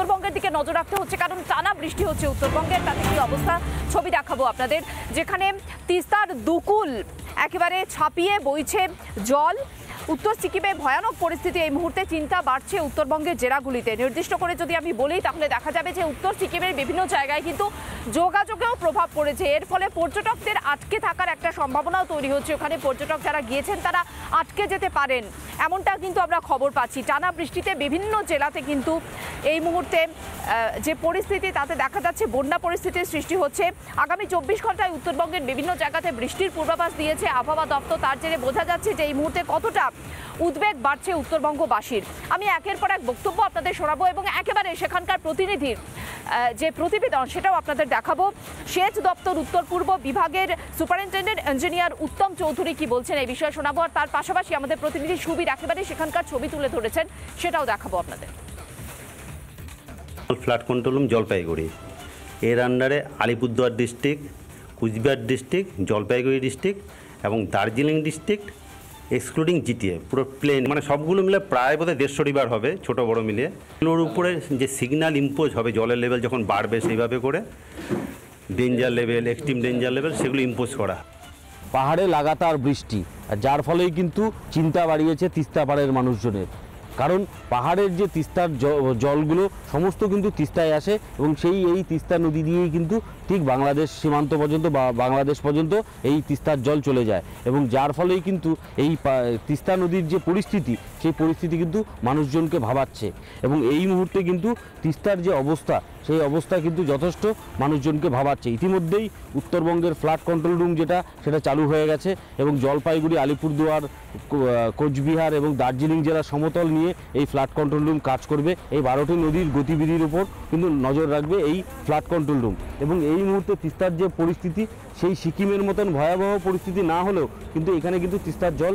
উত্তরবঙ্গের দিকে নজর রাখতে হচ্ছে, কারণ টানা বৃষ্টি হচ্ছে উত্তরবঙ্গের। তাতে কি অবস্থা ছবি দেখাবো আপনাদের, যেখানে তিস্তার দুকুল একেবারে ছাপিয়ে বইছে জল। উত্তর সিকিমে ভয়ানক পরিস্থিতি এই মুহূর্তে, চিন্তা বাড়ছে উত্তরবঙ্গের জেলাগুলিতে। নির্দিষ্ট করে যদি আমি বলি তাহলে দেখা যাবে যে উত্তর সিকিমের বিভিন্ন জায়গায় কিন্তু যোগাযোগেও প্রভাব পড়েছে। এর ফলে পর্যটকদের আটকে থাকার একটা সম্ভাবনাও তৈরি হচ্ছে। ওখানে পর্যটক যারা গিয়েছেন তারা আটকে যেতে পারেন, এমনটা কিন্তু আমরা খবর পাচ্ছি। টানা বৃষ্টিতে বিভিন্ন জেলাতে কিন্তু এই মুহূর্তে যে পরিস্থিতি তাতে দেখা যাচ্ছে বন্যা পরিস্থিতির সৃষ্টি হচ্ছে। আগামী 24 ঘন্টায় উত্তরবঙ্গের বিভিন্ন জায়গাতে বৃষ্টির পূর্বাভাস দিয়েছে আবহাওয়া দপ্তর। তার জেরে বোঝা যাচ্ছে যে এই মুহূর্তে কতটা উদ্বেগ বাড়ছে উত্তরবঙ্গবাসীর। আমি একের পর এক বক্তব্য আপনাদের শোনাবো এবং একেবারে সেখানকার প্রতিনিধির যে প্রতিবেদন সেটাও আপনাদের দেখাবো। সেচ দপ্তর উত্তর পূর্ব বিভাগের সুপারিনটেন্ডেন্ট ইঞ্জিনিয়ার উত্তম চৌধুরী কি বলছেন এই বিষয়ে শোনাবো, আর তার পাশাপাশি আমাদের প্রতিনিধি সুবীর একেবারে সেখানকার ছবি তুলে ধরেছেন, সেটাও দেখাবো আপনাদের। ফ্লাড কন্ট্রোল রুম জলপাইগুড়ি, এর আন্ডারে Alipurduar district, Coochbehar district, Jalpaiguri district এবং দার্জিলিং ডিস্ট্রিক্ট এক্সক্লুডিং জিটিএ, পুরো প্লেন, মানে সবগুলো মিলে প্রায় বোধহয় 150 রিভার হবে, ছোটো বড়ো মিলিয়ে। এগুলোর উপরে যে সিগন্যাল ইম্পোজ হবে জলের লেভেল যখন বাড়বে সেইভাবে করে danger level, extreme danger level সেগুলো ইম্পোজ করা। পাহাড়ে লাগাতার বৃষ্টি, যার ফলেই কিন্তু চিন্তা বাড়িয়েছে তিস্তা পাড়ের মানুষজনের। কারণ পাহাড়ের যে তিস্তার জলগুলো সমস্ত কিন্তু তিস্তায় আসে এবং এই তিস্তা নদী দিয়েই কিন্তু ঠিক বাংলাদেশ সীমান্ত পর্যন্ত বা বাংলাদেশ পর্যন্ত এই তিস্তার জল চলে যায় এবং যার ফলেই কিন্তু এই তিস্তা নদীর যে পরিস্থিতি সেই পরিস্থিতি কিন্তু মানুষজনকে ভাবাচ্ছে এবং এই মুহূর্তে কিন্তু তিস্তার যে অবস্থা সেই অবস্থা কিন্তু যথেষ্ট মানুষজনকে ভাবাচ্ছে। ইতিমধ্যেই উত্তরবঙ্গের ফ্লাড কন্ট্রোল রুম সেটা চালু হয়ে গেছে এবং জলপাইগুড়ি, আলিপুরদুয়ার, কোচবিহার এবং দার্জিলিং জেলার সমতল নিয়ে এই ফ্লাড কন্ট্রোল রুম কাজ করবে। এই 12টি নদীর গতিবিধির উপর কিন্তু নজর রাখবে এই ফ্লাড কন্ট্রোল রুম এবং এই মুহূর্তে তিস্তার যে পরিস্থিতি সেই সিকিমের মতন ভয়াবহ পরিস্থিতি না হলেও কিন্তু এখানে কিন্তু তিস্তার জল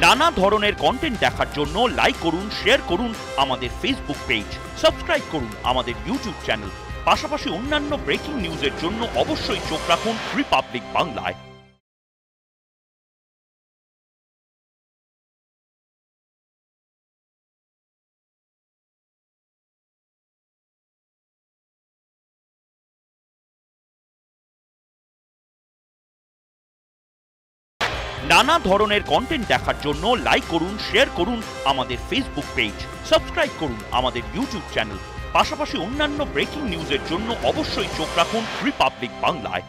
নানা ধরনের কন্টেন্ট দেখার জন্য লাইক করুন, শেয়ার করুন আমাদের ফেসবুক পেজ, সাবস্ক্রাইব করুন আমাদের ইউটিউব চ্যানেল। পাশাপাশি অন্যান্য ব্রেকিং নিউজের জন্য অবশ্যই চোখ রাখুন রিপাবলিক বাংলায়। নানা ধরনের কন্টেন্ট দেখার জন্য লাইক করুন, শেয়ার করুন আমাদের ফেসবুক পেজ, সাবস্ক্রাইব করুন আমাদের ইউটিউব চ্যানেল। পাশাপাশি অন্যান্য ব্রেকিং নিউজের জন্য অবশ্যই চোখ রাখুন রিপাবলিক বাংলায়।